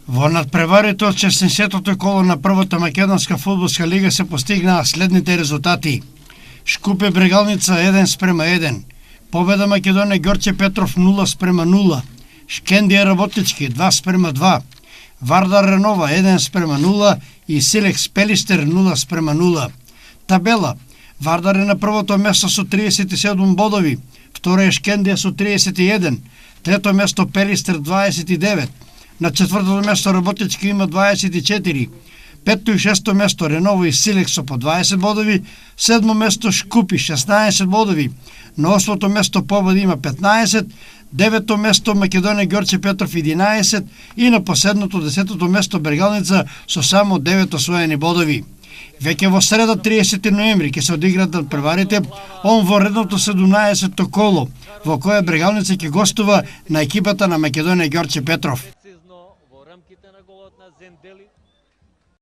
Во надпреварите од 16-тото коло на првата македонска фудбалска лига се постигнаа следните резултати. Шкупе Брегалница 1:1. Победа Македонија Ѓорче Петров 0:0. Шкендија Работнички 2:2. Вардар Ренова 1:0 и Силекс Пелистер 0:0. Табела: Вардар е на првото место со 37 бодови, второ е Шкендија со 31, трето место Пелистер 29, на четвртото место Работнички има 24, петто и шесто место Реново и Силекс со по 20 бодови, седмо место Шкупи 16 бодови, на осмото место Победа има 15, девето место Македонија Ѓорче Петров 11 и на последното 10-тото место Брегалница со само 9 освоени бодови. Веќе во среда 30 ноември ќе се одиграат надпреварите онворедното 17-то коло, во кое Брегалница ќе гостува на екипата на Македонија Ѓорче Петров. Во рамките на голот на Зендели